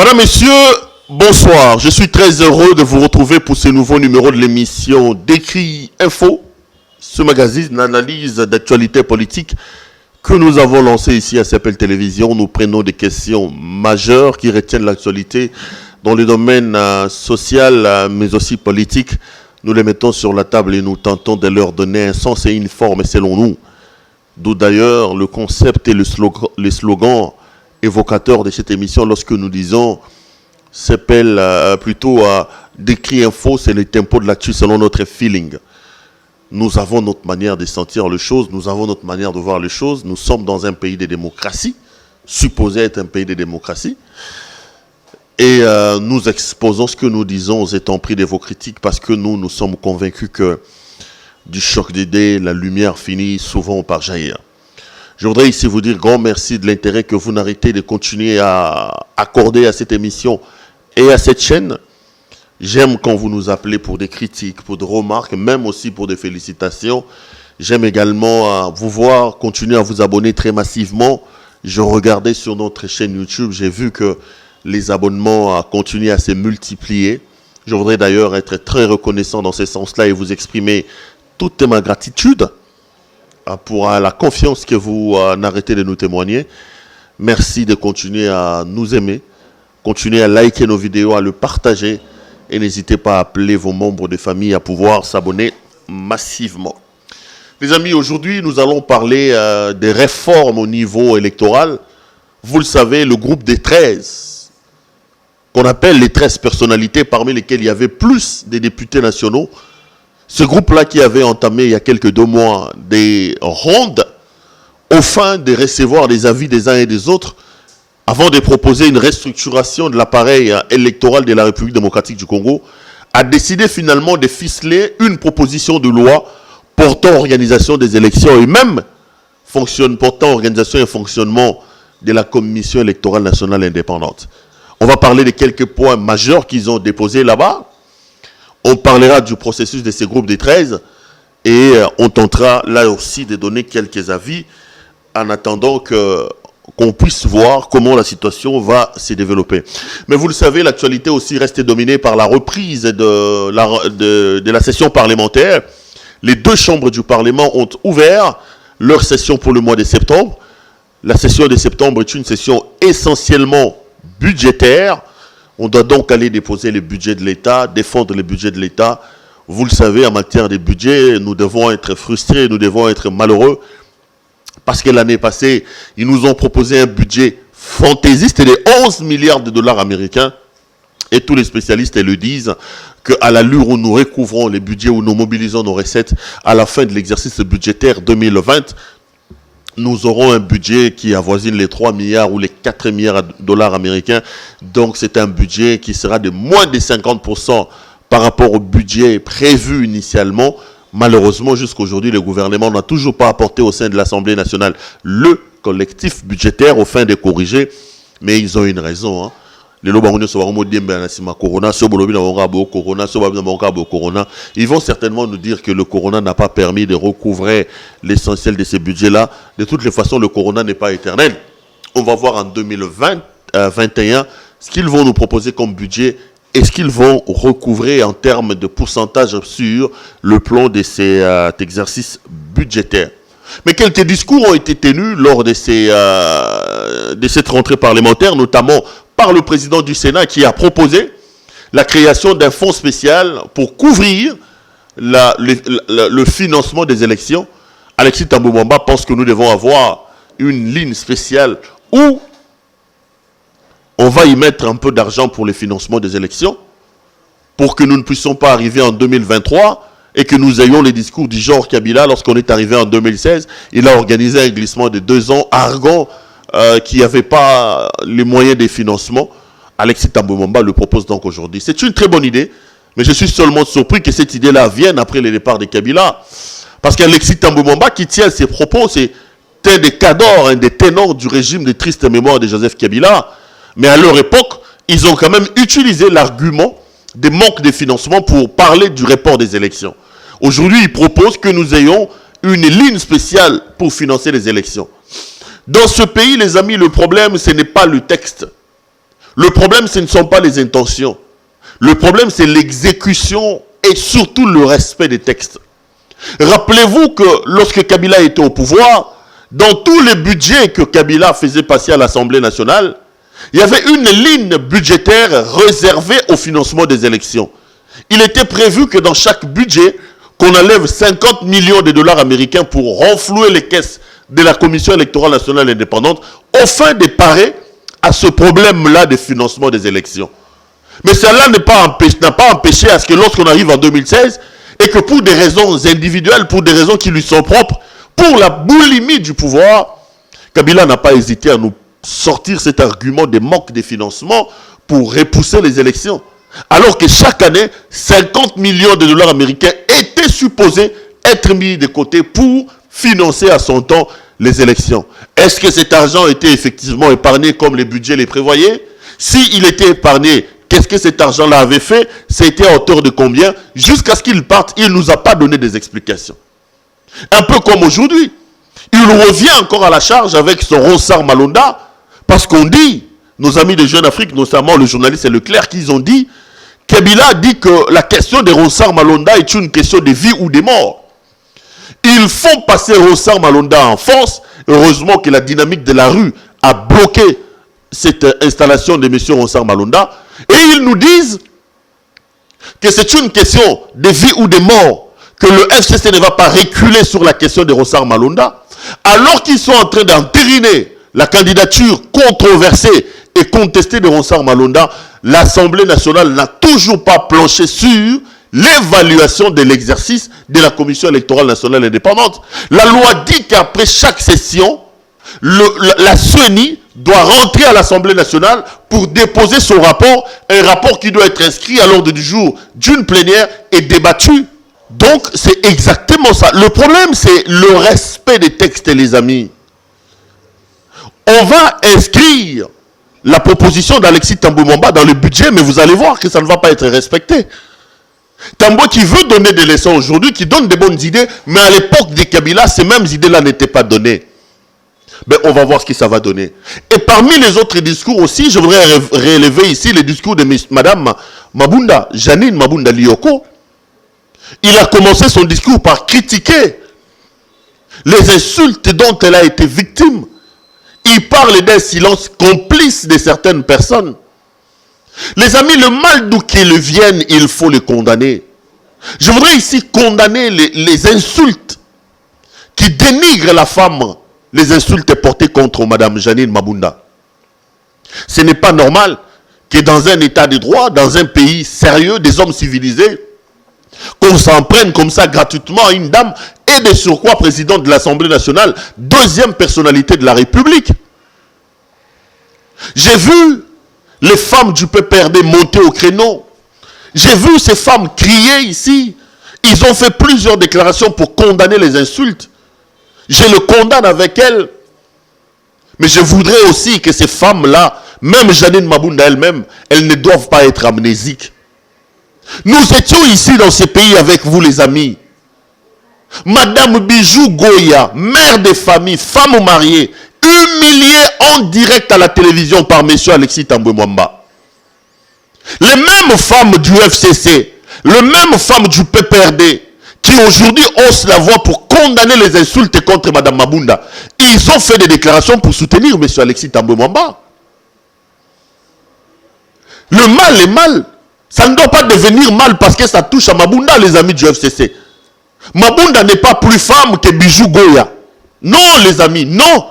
Madame, Messieurs, bonsoir. Je suis très heureux de vous retrouver pour ce nouveau numéro de l'émission Décrit Info, ce magazine d'analyse d'actualité politique que nous avons lancé ici à CPL Télévision. Nous prenons des questions majeures qui retiennent l'actualité dans le domaine social, mais aussi politique. Nous les mettons sur la table et nous tentons de leur donner un sens et une forme selon nous. D'où d'ailleurs le concept et les slogans évocateurs de cette émission lorsque nous disons s'appelle plutôt Décrit Info, c'est le tempo de l'actu selon notre feeling. Nous avons notre manière de sentir les choses, nous avons notre manière de voir les choses. Nous sommes dans un pays de démocratie, supposé être un pays de démocratie. Et nous exposons ce que nous disons aux étant pris de vos critiques parce que nous sommes convaincus que du choc d'idées, la lumière finit souvent par jaillir. Je voudrais ici vous dire grand merci de l'intérêt que vous n'arrêtez de continuer à accorder à cette émission et à cette chaîne. J'aime quand vous nous appelez pour des critiques, pour des remarques, même aussi pour des félicitations. J'aime également vous voir continuer à vous abonner très massivement. Je regardais sur notre chaîne YouTube, j'ai vu que les abonnements continuent à se multiplier. Je voudrais d'ailleurs être très reconnaissant dans ce sens-là et vous exprimer toute ma gratitude pour la confiance que vous n'arrêtez de nous témoigner. Merci de continuer à nous aimer, continuer à liker nos vidéos, à le partager et n'hésitez pas à appeler vos membres de famille à pouvoir s'abonner massivement. Les amis, aujourd'hui nous allons parler des réformes au niveau électoral. Vous le savez, le groupe des 13, qu'on appelle les 13 personnalités parmi lesquelles il y avait plus des députés nationaux, ce groupe-là qui avait entamé il y a quelques 2 mois des rondes au fin de recevoir les avis des uns et des autres avant de proposer une restructuration de l'appareil électoral de la République démocratique du Congo, a décidé finalement de ficeler une proposition de loi portant organisation des élections et même portant organisation et fonctionnement de la Commission électorale nationale indépendante. On va parler de quelques points majeurs qu'ils ont déposés là-bas. On parlera du processus de ces groupes des 13 et on tentera là aussi de donner quelques avis en attendant qu'on puisse voir comment la situation va se développer. Mais vous le savez, l'actualité aussi reste dominée par la reprise de la session parlementaire. Les 2 chambres du Parlement ont ouvert leur session pour le mois de septembre. La session de septembre est une session essentiellement budgétaire. On doit donc aller déposer le budget de l'État, défendre le budget de l'État. Vous le savez, en matière de budget, nous devons être frustrés, nous devons être malheureux. Parce que l'année passée, ils nous ont proposé un budget fantaisiste de 11 milliards de dollars américains. Et tous les spécialistes le disent qu'à l'allure où nous recouvrons les budgets, où nous mobilisons nos recettes à la fin de l'exercice budgétaire 2020, nous aurons un budget qui avoisine les 3 milliards ou les 4 milliards de dollars américains. Donc c'est un budget qui sera de moins de 50% par rapport au budget prévu initialement. Malheureusement, jusqu'à aujourd'hui, le gouvernement n'a toujours pas apporté au sein de l'Assemblée nationale le collectif budgétaire au fin de corriger. Mais ils ont une raison. Ils vont certainement nous dire que le corona n'a pas permis de recouvrer l'essentiel de ces budgets-là. De toutes les façons, le corona n'est pas éternel. On va voir en 2021 ce qu'ils vont nous proposer comme budget et ce qu'ils vont recouvrer en termes de pourcentage sur le plan de cet exercice budgétaire. Mais quelques discours ont été tenus lors de cette rentrée parlementaire, notamment par le président du Sénat qui a proposé la création d'un fonds spécial pour couvrir le financement des élections. Alexis Thambwe Mwamba pense que nous devons avoir une ligne spéciale où on va y mettre un peu d'argent pour le financement des élections pour que nous ne puissions pas arriver en 2023 et que nous ayons les discours du genre Kabila lorsqu'on est arrivé en 2016. Il a organisé un glissement de 2 ans, arrogant, qui n'avait pas les moyens de financement. Alexis Thambwe Mwamba le propose donc aujourd'hui. C'est une très bonne idée, mais je suis seulement surpris que cette idée-là vienne après le départ de Kabila. Parce qu'Alexis Thambwe Mwamba qui tient ses propos, c'est un des cadors, un des ténors du régime de triste mémoire de Joseph Kabila. Mais à leur époque, ils ont quand même utilisé l'argument des manques de financement pour parler du report des élections. Aujourd'hui, ils proposent que nous ayons une ligne spéciale pour financer les élections. Dans ce pays, les amis, le problème, ce n'est pas le texte. Le problème, ce ne sont pas les intentions. Le problème, c'est l'exécution et surtout le respect des textes. Rappelez-vous que lorsque Kabila était au pouvoir, dans tous les budgets que Kabila faisait passer à l'Assemblée nationale, il y avait une ligne budgétaire réservée au financement des élections. Il était prévu que dans chaque budget, qu'on enlève 50 millions de dollars américains pour renflouer les caisses de la Commission électorale nationale indépendante, au fin de parer à ce problème-là de financement des élections. Mais cela n'a pas empêché à ce que lorsqu'on arrive en 2016, et que pour des raisons individuelles, pour des raisons qui lui sont propres, pour la boulimie du pouvoir, Kabila n'a pas hésité à nous sortir cet argument de manque de financement pour repousser les élections. Alors que chaque année, 50 millions de dollars américains étaient supposés être mis de côté pour financer à son temps les élections. Est-ce que cet argent était effectivement épargné comme les budgets les prévoyaient? S'il était épargné, qu'est-ce que cet argent-là avait fait? C'était à hauteur de combien? Jusqu'à ce qu'il parte, il ne nous a pas donné des explications. Un peu comme aujourd'hui. Il revient encore à la charge avec son Ronsard Malonda, parce qu'on dit, nos amis de Jeune Afrique, notamment le journaliste et Leclerc, qu'ils ont dit, Kabila dit que la question de Ronsard Malonda est une question de vie ou de mort. Ils font passer Ronsard Malonda en force. Heureusement que la dynamique de la rue a bloqué cette installation de M. Ronsard Malonda. Et ils nous disent que c'est une question de vie ou de mort, que le FCC ne va pas reculer sur la question de Ronsard Malonda, alors qu'ils sont en train d'entériner la candidature controversée et contestée de Ronsard Malonda. L'Assemblée nationale n'a toujours pas planché sur l'évaluation de l'exercice de la Commission électorale nationale indépendante. La loi dit qu'après chaque session, la CENI doit rentrer à l'Assemblée nationale pour déposer son rapport, un rapport qui doit être inscrit à l'ordre du jour d'une plénière et débattu. Donc, c'est exactement ça. Le problème, c'est le respect des textes, les amis. On va inscrire la proposition d'Alexis Thambwe Mwamba dans le budget, mais vous allez voir que ça ne va pas être respecté. Thambwe qui veut donner des leçons aujourd'hui, qui donne des bonnes idées, mais à l'époque de Kabila, ces mêmes idées-là n'étaient pas données. Mais on va voir ce que ça va donner. Et parmi les autres discours aussi, je voudrais relever ici les discours de Madame Mabunda, Janine Mabunda Lioko. Il a commencé son discours par critiquer les insultes dont elle a été victime. Il parle d'un silence complice de certaines personnes. Les amis, le mal d'où qu'il vienne, il faut le condamner. Je voudrais ici condamner les insultes qui dénigrent la femme, les insultes portées contre Madame Janine Mabunda. Ce n'est pas normal que dans un état de droit, dans un pays sérieux, des hommes civilisés, qu'on s'en prenne comme ça gratuitement à une dame et de surcroît présidente de l'Assemblée nationale, deuxième personnalité de la République. J'ai vu les femmes du PPRD monter au créneau. J'ai vu ces femmes crier ici. Ils ont fait plusieurs déclarations pour condamner les insultes. Je le condamne avec elles. Mais je voudrais aussi que ces femmes-là, même Janine Mabunda elle-même, elles ne doivent pas être amnésiques. Nous étions ici dans ce pays avec vous, les amis. Madame Bijou Goya, mère de famille, femme mariée, humiliée en direct à la télévision par M. Alexis Thambwe Mwamba. Les mêmes femmes du FCC, les mêmes femmes du PPRD, qui aujourd'hui haussent la voix pour condamner les insultes contre Madame Mabunda, ils ont fait des déclarations pour soutenir M. Alexis Thambwe Mwamba. Le mal est mal. Ça ne doit pas devenir mal parce que ça touche à Mabunda, les amis du FCC. Mabunda n'est pas plus femme que Bijou Goya. Non, les amis, non.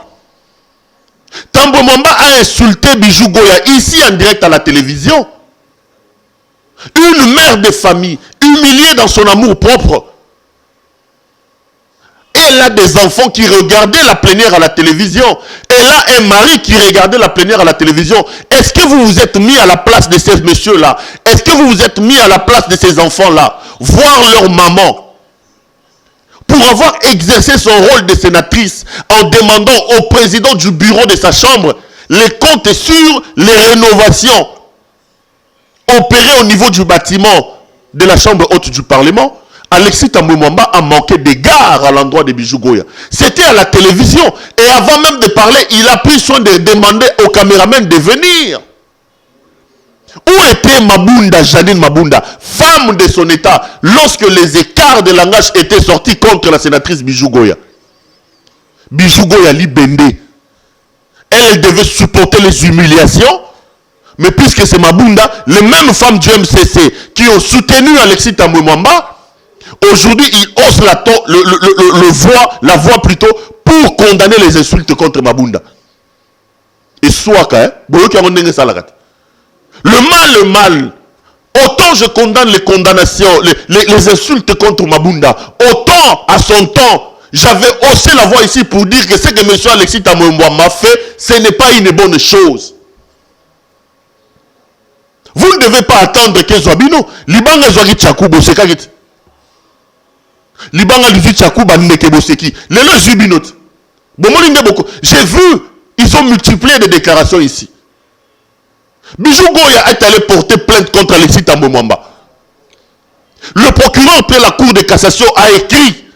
Thambwe Mwamba a insulté Bijou Goya ici en direct à la télévision. Une mère de famille, humiliée dans son amour propre. Elle a des enfants qui regardaient la plénière à la télévision. Elle a un mari qui regardait la plénière à la télévision. Est-ce que vous vous êtes mis à la place de ces messieurs-là? Est-ce que vous vous êtes mis à la place de ces enfants-là? Voir leur maman. Pour avoir exercé son rôle de sénatrice en demandant au président du bureau de sa chambre les comptes sur les rénovations opérées au niveau du bâtiment de la chambre haute du Parlement, Alexis Thambwe Mwamba a manqué d'égard à l'endroit de Bijou Goya. C'était à la télévision. Et avant même de parler, il a pris soin de demander aux caméramans de venir. Où était Mabunda, Janine Mabunda, femme de son état, lorsque les écarts de langage étaient sortis contre la sénatrice Bijou Goya? Bijou Goya Libende. Elle devait supporter les humiliations. Mais puisque c'est Mabunda, les mêmes femmes du MCC qui ont soutenu Alexis Tambwe Mwamba, aujourd'hui ils haussent la voix plutôt pour condamner les insultes contre Mabunda. Et soit le mal. Autant je condamne les condamnations, les insultes contre Mabunda, autant à son temps, j'avais haussé la voix ici pour dire que ce que M. Alexis Tambwe Mwamba m'a fait, ce n'est pas une bonne chose. Vous ne devez pas attendre que Zouabino, Libanga Zouagi Tchakou Bosekagit. Libanga Luzi Tchakou Baneke Boseki. Les le Zubinot. J'ai vu, ils ont multiplié des déclarations ici. Bijou Goya est allé porter plainte contre Alexis Tambwe Mwamba. Le procureur de la Cour de cassation a écrit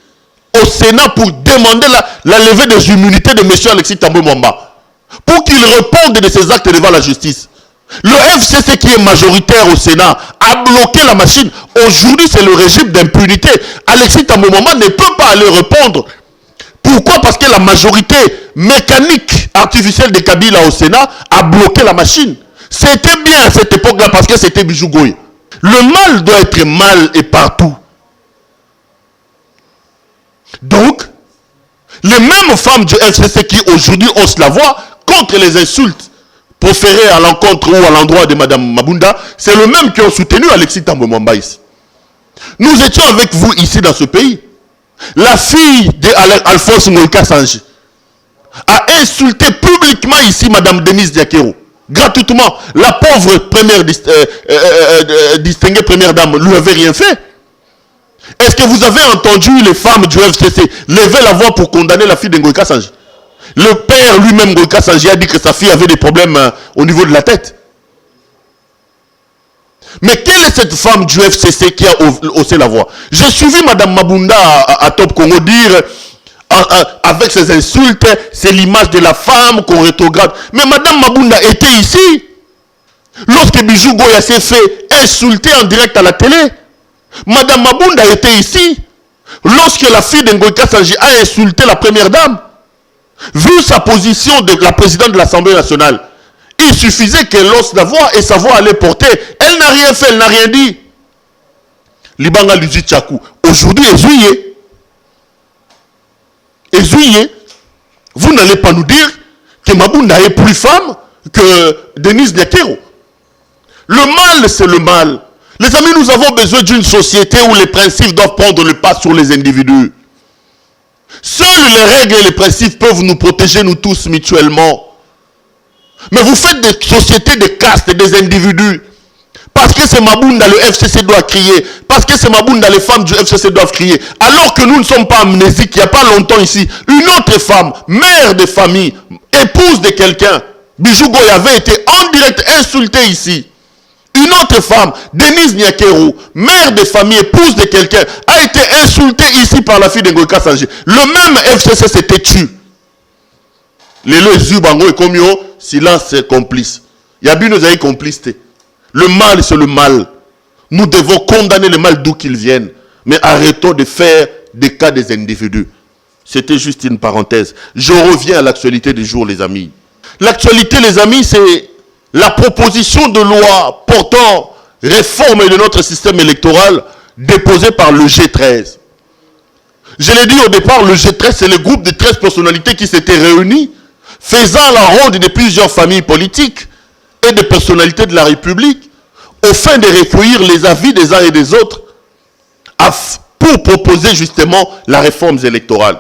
au Sénat pour demander la levée des immunités de M. Alexis Tambwe Mwamba. Pour qu'il réponde de ses actes devant la justice. Le FCC qui est majoritaire au Sénat a bloqué la machine. Aujourd'hui, c'est le régime d'impunité. Alexis Tambwe Mwamba ne peut pas aller répondre. Pourquoi? Parce que la majorité mécanique artificielle de Kabila au Sénat a bloqué la machine. C'était bien à cette époque-là parce que c'était Bijou Goya. Le mal doit être mal et partout. Donc, les mêmes femmes du FCC qui aujourd'hui haussent la voix contre les insultes proférées à l'encontre ou à l'endroit de Mme Mabunda, c'est le même qui ont soutenu Alexis Tambwe Mwamba ici. Nous étions avec vous ici dans ce pays. La fille d'Alphonse Ngoïka Sanji a insulté publiquement ici Mme Denise Diakero. Gratuitement. La pauvre distinguée première dame ne lui avait rien fait. Est-ce que vous avez entendu les femmes du FCC lever la voix pour condamner la fille de Ngoïka Sanji? Le père lui-même, Ngoïka Sanji, a dit que sa fille avait des problèmes au niveau de la tête. Mais quelle est cette femme du FCC qui a haussé la voix? J'ai suivi Mme Mabunda à Top Congo dire, avec ses insultes, c'est l'image de la femme qu'on rétrograde. Mais Mme Mabunda était ici. Lorsque Bijou Goya s'est fait insulter en direct à la télé, Mme Mabunda était ici. Lorsque la fille de Ngoïka Sanji a insulté la première dame, vu sa position de la présidente de l'Assemblée nationale, il suffisait qu'elle hausse la voix et sa voix allait porter. Elle n'a rien fait, elle n'a rien dit. Libanga Luzi Tchakou. Aujourd'hui, Ezouye, vous n'allez pas nous dire que Mabunda est plus femme que Denise Diakero. Le mal, c'est le mal. Les amis, nous avons besoin d'une société où les principes doivent prendre le pas sur les individus. Seules les règles et les principes peuvent nous protéger, nous tous, mutuellement. Mais vous faites des sociétés de castes, des individus. Parce que c'est Mabunda, le FCC doit crier. Parce que c'est Mabunda, les femmes du FCC doivent crier. Alors que nous ne sommes pas amnésiques, il n'y a pas longtemps ici, une autre femme, mère de famille, épouse de quelqu'un, Bijou Goya avait été en direct insultée ici. Une autre femme, Denise Diakero, mère de famille, épouse de quelqu'un, a été insultée ici par la fille de Ngoïka Sanji. Le même FCC s'était tué. Les Zubango et Komio, silence complice. Yabi nous a complicité. Le mal, c'est le mal. Nous devons condamner le mal d'où qu'il vienne. Mais arrêtons de faire des cas des individus. C'était juste une parenthèse. Je reviens à l'actualité du jour, les amis. L'actualité, les amis, c'est la proposition de loi portant réforme de notre système électoral déposée par le G13. Je l'ai dit au départ, le G13, c'est le groupe de 13 personnalités qui s'étaient réunies, faisant la ronde de plusieurs familles politiques et de personnalités de la République, au fin de recueillir les avis des uns et des autres, pour proposer justement la réforme électorale.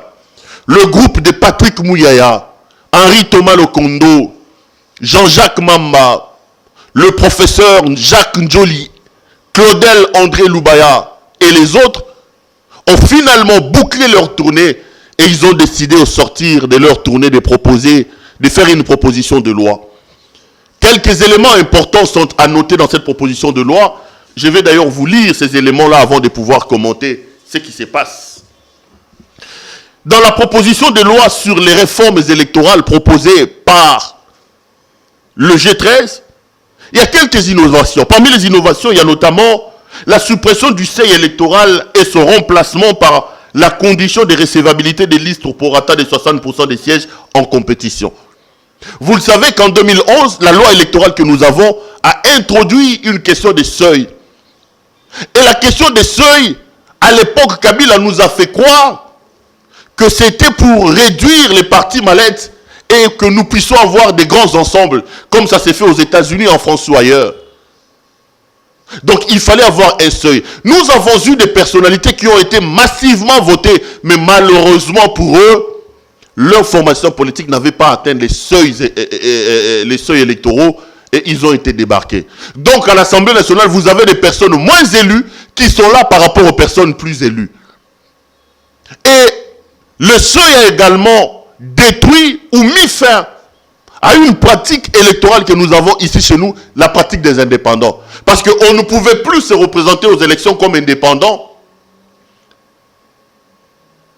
Le groupe de Patrick Mouyaya, Henri Thomas Lokondo, Jean-Jacques Mamba, le professeur Jacques Njoli, Claudel André Loubaya et les autres ont finalement bouclé leur tournée et ils ont décidé au sortir de leur tournée de faire une proposition de loi. Quelques éléments importants sont à noter dans cette proposition de loi. Je vais d'ailleurs vous lire ces éléments-là avant de pouvoir commenter ce qui se passe. Dans la proposition de loi sur les réformes électorales proposées par le G13, Il y a quelques innovations. Parmi les innovations, il y a notamment la suppression du seuil électoral et son remplacement par la condition de recevabilité des listes pour prorata de 60% des sièges en compétition. Vous le savez qu'en 2011, la loi électorale que nous avons a introduit une question de seuil. Et la question des seuils, à l'époque, Kabila nous a fait croire que c'était pour réduire les partis mallettes et que nous puissions avoir des grands ensembles, comme ça s'est fait aux États-Unis, en France ou ailleurs. Donc il fallait avoir un seuil. Nous avons eu des personnalités qui ont été massivement votées, mais malheureusement pour eux, leur formation politique n'avait pas atteint les seuils électoraux et ils ont été débarqués. Donc à l'Assemblée nationale, vous avez des personnes moins élues qui sont là par rapport aux personnes plus élues. Et le seuil a également détruit ou mis fin à une pratique électorale que nous avons ici chez nous, la pratique des indépendants. Parce qu'on ne pouvait plus se représenter aux élections comme indépendants.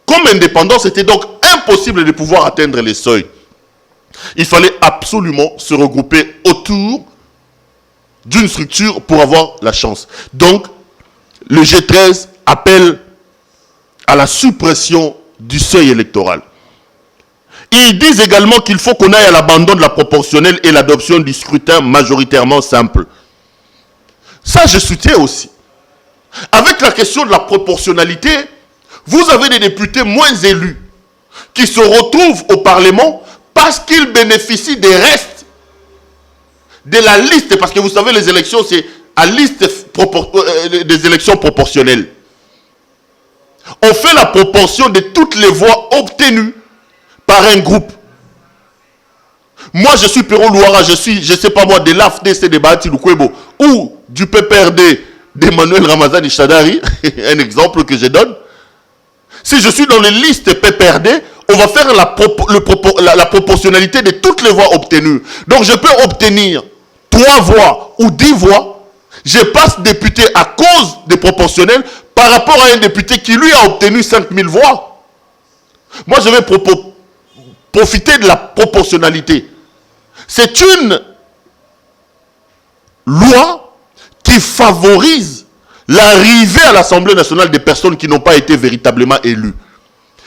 Comme indépendant, c'était donc impossible de pouvoir atteindre les seuils. Il fallait absolument se regrouper autour d'une structure pour avoir la chance. Donc, le G13 appelle à la suppression du seuil électoral. Ils disent également qu'il faut qu'on aille à l'abandon de la proportionnelle et l'adoption du scrutin majoritairement simple. Ça, je soutiens aussi. Avec la question de la proportionnalité, vous avez des députés moins élus qui se retrouvent au Parlement parce qu'ils bénéficient des restes de la liste. Parce que vous savez, les élections, c'est à liste des élections proportionnelles. On fait la proportion de toutes les voix obtenues par un groupe. Moi, je suis Perrault Louara, je sais pas moi, de l'AFDC de Bahati Lukwebo ou du PPRD d'Emmanuel Ramazani Chadari, un exemple que je donne. Si je suis dans les listes PPRD, on va faire la proportionnalité de toutes les voix obtenues. Donc, je peux obtenir 3 voix ou 10 voix. Je passe député à cause des proportionnels par rapport à un député qui, lui, a obtenu 5000 voix. Moi, je vais profiter de la proportionnalité. C'est une loi qui favorise l'arrivée à l'Assemblée nationale des personnes qui n'ont pas été véritablement élues.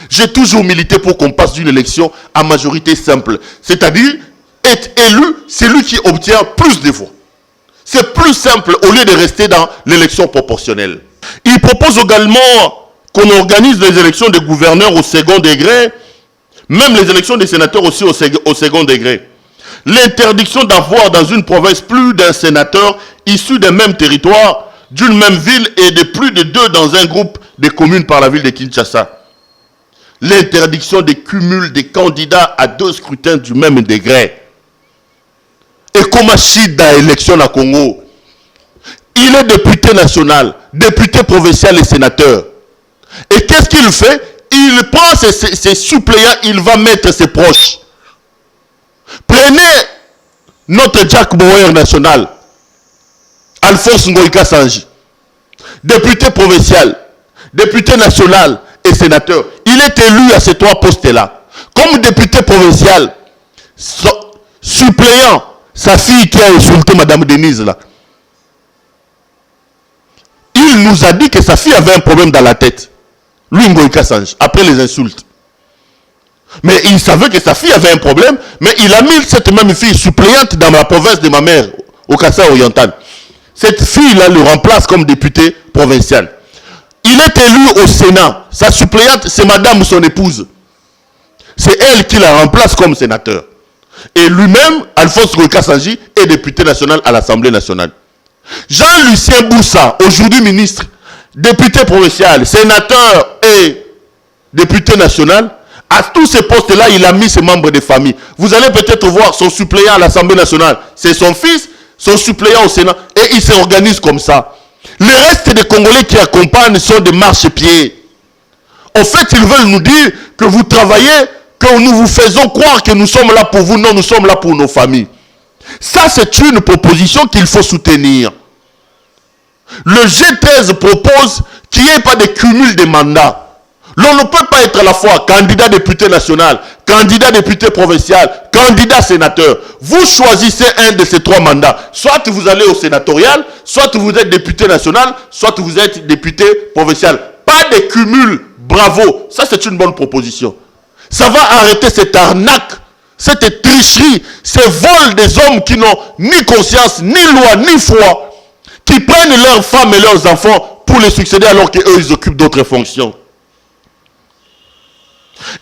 J'ai toujours milité pour qu'on passe d'une élection à majorité simple. C'est-à-dire, être élu, c'est lui qui obtient plus de voix. C'est plus simple au lieu de rester dans l'élection proportionnelle. Il propose également qu'on organise les élections des gouverneurs au second degré, même les élections des sénateurs aussi au second degré. L'interdiction d'avoir dans une province plus d'un sénateur issu d'un même territoire, d'une même ville et de plus de 2 dans un groupe de communes par la ville de Kinshasa. L'interdiction des cumuls des candidats à 2 scrutins du même degré. Et comme Chida élection à Congo, il est député national, député provincial et sénateur. Et qu'est-ce qu'il fait? Il prend ses suppléants, il va mettre ses proches. Prenez notre Jack Bauer national, Alphonse Ngoïka Sanji, député provincial, député national et sénateur. Il est élu à ces 3 postes-là. Comme député provincial, suppléant, sa fille qui a insulté Madame Denise là. Il nous a dit que sa fille avait un problème dans la tête. Lui, Ngoïka Sanji, après les insultes. Mais il savait que sa fille avait un problème, mais il a mis cette même fille suppléante dans la province de ma mère, au Kassai oriental. Cette fille-là le remplace comme député provincial. Il est élu au Sénat. Sa suppléante, c'est madame son épouse. C'est elle qui la remplace comme sénateur. Et lui-même, Alphonse Ngoïka Sanji, est député national à l'Assemblée nationale. Jean-Lucien Boussa, aujourd'hui ministre, député provincial, sénateur et député national, à tous ces postes-là, il a mis ses membres de famille. Vous allez peut-être voir son suppléant à l'Assemblée nationale. C'est son fils, son suppléant au Sénat. Et il s'organise comme ça. Le reste des Congolais qui accompagnent sont des marchepieds. En fait, ils veulent nous dire que vous travaillez, que nous vous faisons croire que nous sommes là pour vous. Non, nous sommes là pour nos familles. Ça, c'est une proposition qu'il faut soutenir. Le G13 propose qu'il n'y ait pas de cumul de mandats. L'on ne peut pas être à la fois candidat député national, candidat député provincial, candidat sénateur. Vous choisissez un de ces 3 mandats. Soit vous allez au sénatorial, soit vous êtes député national, soit vous êtes député provincial. Pas de cumul. Bravo. Ça, c'est une bonne proposition. Ça va arrêter cette arnaque, cette tricherie, ces vols des hommes qui n'ont ni conscience, ni loi, ni foi, qui prennent leurs femmes et leurs enfants pour les succéder alors qu'eux, ils occupent d'autres fonctions.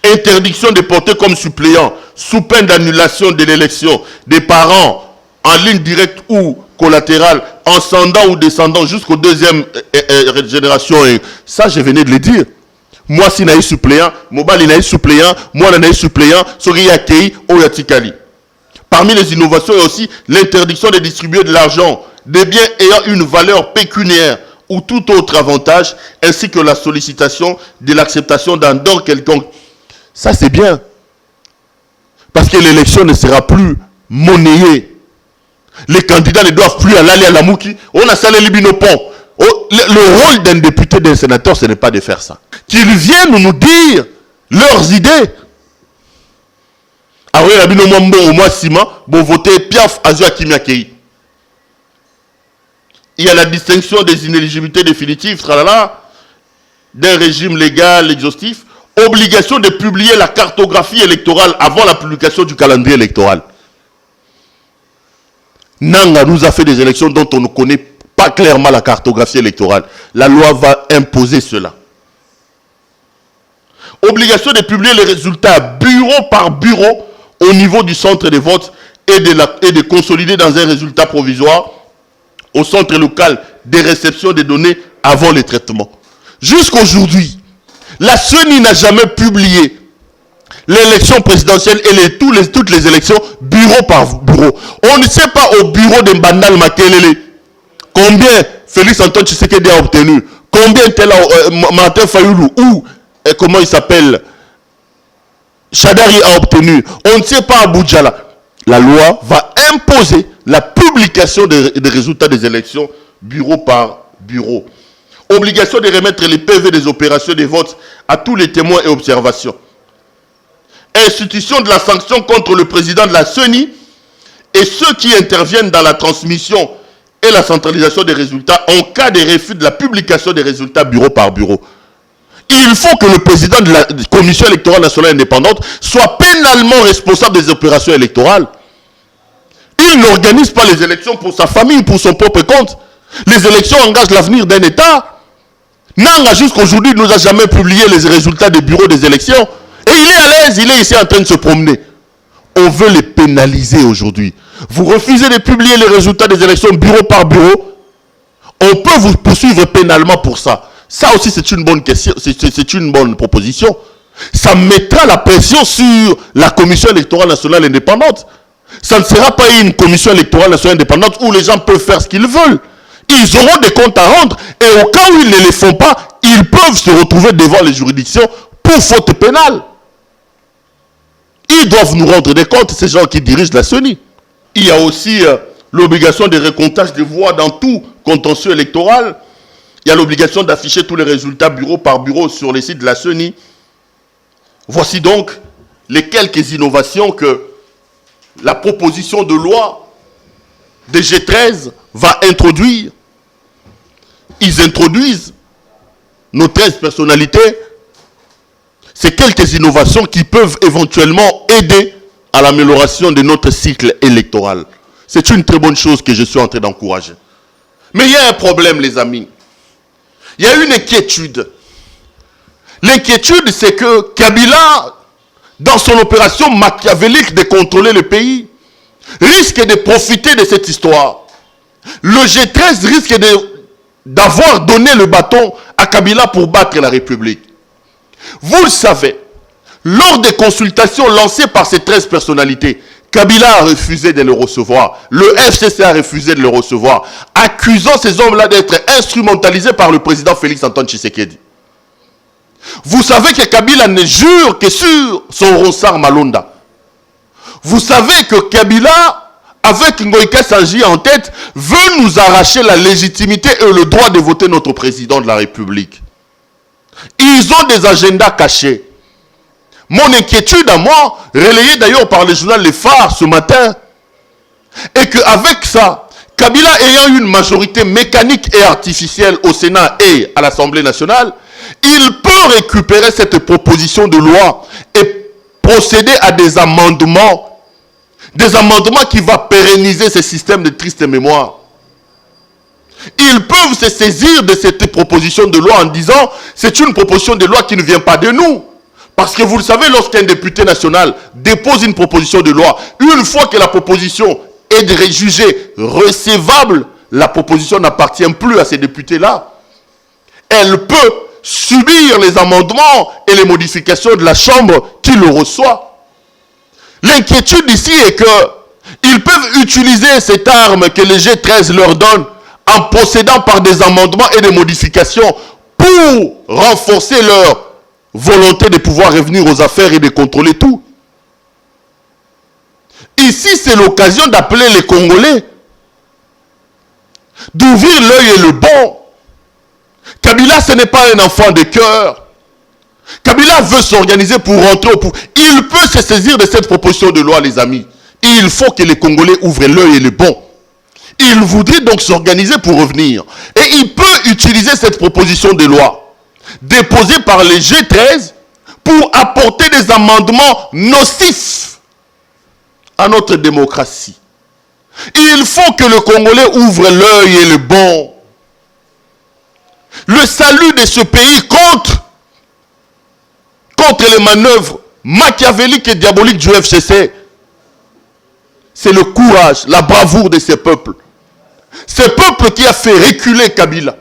Interdiction de porter comme suppléant, sous peine d'annulation de l'élection, des parents en ligne directe ou collatérale, ascendant ou descendant jusqu'aux 2e génération. Et ça, je venais de le dire. Moi, si naïs suppléant, Mobali naïs suppléant, moi naïs suppléant, Sori Yakei, Oyatikali. Parmi les innovations, il y a aussi l'interdiction de distribuer de l'argent, des biens ayant une valeur pécuniaire ou tout autre avantage, ainsi que la sollicitation de l'acceptation d'un don quelconque. Ça, c'est bien. Parce que l'élection ne sera plus monnayée. Les candidats ne doivent plus aller à la Mouki. On a salé les binopons. Le rôle d'un député, d'un sénateur, ce n'est pas de faire ça. Qu'ils viennent nous dire leurs idées. Ah oui, la binomambo au moins Sima, bon voter Piaf Azua Kimiakei. Il y a la distinction des inéligibilités définitives, tralala, d'un régime légal exhaustif. Obligation de publier la cartographie électorale avant la publication du calendrier électoral. Nanga nous a fait des élections dont on ne connaît pas clairement la cartographie électorale. La loi va imposer cela. Obligation de publier les résultats bureau par bureau au niveau du centre de vote et de consolider dans un résultat provisoire au centre local des réceptions des données avant le traitement. Jusqu'aujourd'hui, la CENI n'a jamais publié l'élection présidentielle et toutes les élections bureau par bureau. On ne sait pas au bureau de Mbandal Makelele combien Félix Antoine Tshisekedi a obtenu, combien Martin Fayoulou ou comment il s'appelle Chadari a obtenu. On ne sait pas à Boudjala. La loi va imposer la publication des résultats des élections bureau par bureau. Obligation de remettre les PV des opérations de vote à tous les témoins et observations. Institution de la sanction contre le président de la CENI et ceux qui interviennent dans la transmission et la centralisation des résultats en cas de refus de la publication des résultats bureau par bureau. Il faut que le président de la Commission électorale nationale indépendante soit pénalement responsable des opérations électorales. Il n'organise pas les élections pour sa famille, pour son propre compte. Les élections engagent l'avenir d'un État. Nanga, jusqu'aujourd'hui, ne nous a jamais publié les résultats des bureaux des élections. Et il est à l'aise, il est ici en train de se promener. On veut les pénaliser aujourd'hui. Vous refusez de publier les résultats des élections bureau par bureau. On peut vous poursuivre pénalement pour ça. Ça aussi, c'est une bonne question, c'est une bonne proposition. Ça mettra la pression sur la Commission électorale nationale indépendante. Ça ne sera pas une Commission électorale nationale indépendante où les gens peuvent faire ce qu'ils veulent. Ils auront des comptes à rendre et au cas où ils ne les font pas, ils peuvent se retrouver devant les juridictions pour faute pénale. Ils doivent nous rendre des comptes, ces gens qui dirigent la CENI. Il y a aussi l'obligation de recomptage des voix dans tout contentieux électoral. Il y a l'obligation d'afficher tous les résultats bureau par bureau sur les sites de la CENI. Voici donc les quelques innovations que la proposition de loi des G13 va introduire. Ils introduisent nos 13 personnalités. C'est quelques innovations qui peuvent éventuellement aider à l'amélioration de notre cycle électoral. C'est une très bonne chose que je suis en train d'encourager. Mais il y a un problème, les amis. Il y a une inquiétude. L'inquiétude, c'est que Kabila, dans son opération machiavélique de contrôler le pays, risque de profiter de cette histoire. Le G13 risque d'avoir donné le bâton à Kabila pour battre la République. Vous le savez, lors des consultations lancées par ces 13 personnalités, Kabila a refusé de le recevoir. Le FCC a refusé de le recevoir, accusant ces hommes-là d'être instrumentalisés par le président Félix Antoine Tshisekedi. Vous savez que Kabila ne jure que sur son Ronsard Malonda. Vous savez que Kabila, avec Ngoïka Sanji en tête, veut nous arracher la légitimité et le droit de voter notre président de la République. Ils ont des agendas cachés. Mon inquiétude à moi, relayée d'ailleurs par le journal Les Phares ce matin, est qu'avec ça, Kabila ayant une majorité mécanique et artificielle au Sénat et à l'Assemblée nationale, il peut récupérer cette proposition de loi et procéder à des amendements qui vont pérenniser ce système de triste mémoire. Ils peuvent se saisir de cette proposition de loi en disant c'est une proposition de loi qui ne vient pas de nous. Parce que vous le savez, lorsqu'un député national dépose une proposition de loi, une fois que la proposition est jugée recevable, la proposition n'appartient plus à ces députés-là. Elle peut subir les amendements et les modifications de la Chambre qui le reçoit. L'inquiétude ici est qu'ils peuvent utiliser cette arme que le G13 leur donne en procédant par des amendements et des modifications pour renforcer leur volonté de pouvoir revenir aux affaires et de contrôler tout. Ici, c'est l'occasion d'appeler les Congolais, d'ouvrir l'œil et le bon. Kabila, ce n'est pas un enfant de cœur. Kabila veut s'organiser pour rentrer au pouvoir. Il peut se saisir de cette proposition de loi, les amis. Et il faut que les Congolais ouvrent l'œil et le bon. Il voudrait donc s'organiser pour revenir. Et il peut utiliser cette proposition de loi déposée par les G13 pour apporter des amendements nocifs à notre démocratie. Il faut que le Congolais ouvre l'œil et le bon. Le salut de ce pays contre les manœuvres machiavéliques et diaboliques du FCC, c'est le courage, la bravoure de ces peuples. Ce peuple qui a fait reculer Kabila.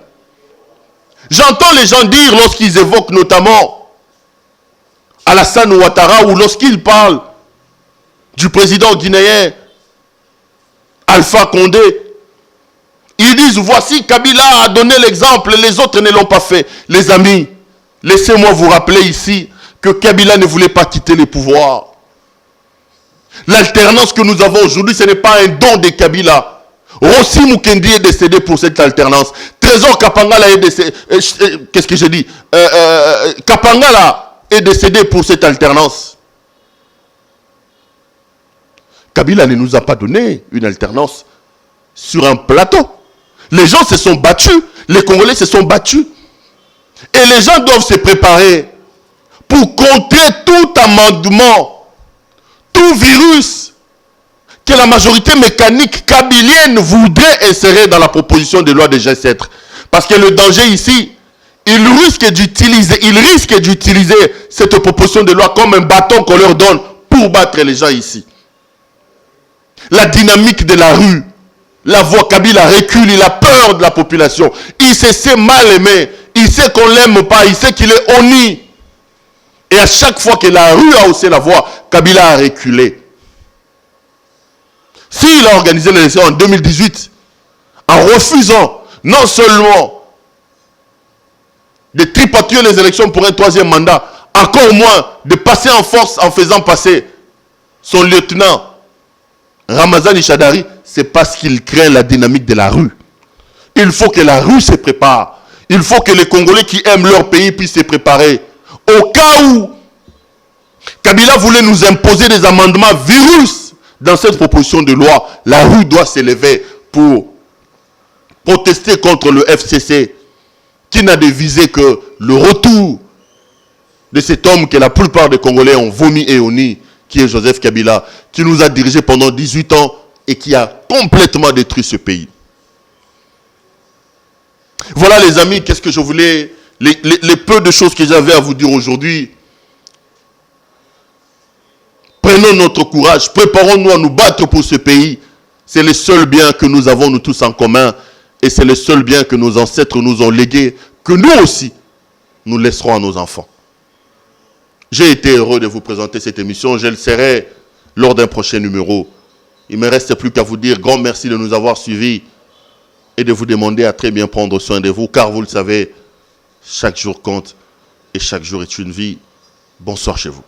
J'entends les gens dire lorsqu'ils évoquent notamment Alassane Ouattara ou lorsqu'ils parlent du président guinéen Alpha Condé, ils disent voici Kabila a donné l'exemple, les autres ne l'ont pas fait. Les amis, laissez-moi vous rappeler ici que Kabila ne voulait pas quitter le pouvoir. L'alternance que nous avons aujourd'hui, ce n'est pas un don de Kabila. Rossi Mukendi est décédé pour cette alternance. Trésor Kapangala est décédé. Qu'est-ce que j'ai dit? Kapangala est décédé pour cette alternance. Kabila ne nous a pas donné une alternance sur un plateau. Les gens se sont battus. Les Congolais se sont battus. Et les gens doivent se préparer pour contrer tout amendement, tout virus que la majorité mécanique kabilienne voudrait insérer dans la proposition de loi de G7. Parce que le danger ici, ils risquent d'utiliser cette proposition de loi comme un bâton qu'on leur donne pour battre les gens ici. La dynamique de la rue, la voix Kabila recule, il a peur de la population. Il se sait mal aimé, il sait qu'on ne l'aime pas, il sait qu'il est honni. Et à chaque fois que la rue a haussé la voix, Kabila a reculé. S'il a organisé l'élection en 2018, en refusant non seulement de tripatouiller les élections pour un troisième mandat, encore moins de passer en force en faisant passer son lieutenant Ramazani Chadari, c'est parce qu'il craint la dynamique de la rue. Il faut que la rue se prépare. Il faut que les Congolais qui aiment leur pays puissent se préparer. Au cas où Kabila voulait nous imposer des amendements virus dans cette proposition de loi, la rue doit s'élever pour protester contre le FCC qui n'a de visée que le retour de cet homme que la plupart des Congolais ont vomi et honni, qui est Joseph Kabila, qui nous a dirigés pendant 18 ans et qui a complètement détruit ce pays. Voilà les amis, qu'est-ce que je voulais, les peu de choses que j'avais à vous dire aujourd'hui. Prenons notre courage, préparons-nous à nous battre pour ce pays. C'est le seul bien que nous avons nous tous en commun et c'est le seul bien que nos ancêtres nous ont légué, que nous aussi, nous laisserons à nos enfants. J'ai été heureux de vous présenter cette émission, je le serai lors d'un prochain numéro. Il ne me reste plus qu'à vous dire grand merci de nous avoir suivis et de vous demander à très bien prendre soin de vous, car vous le savez, chaque jour compte et chaque jour est une vie. Bonsoir chez vous.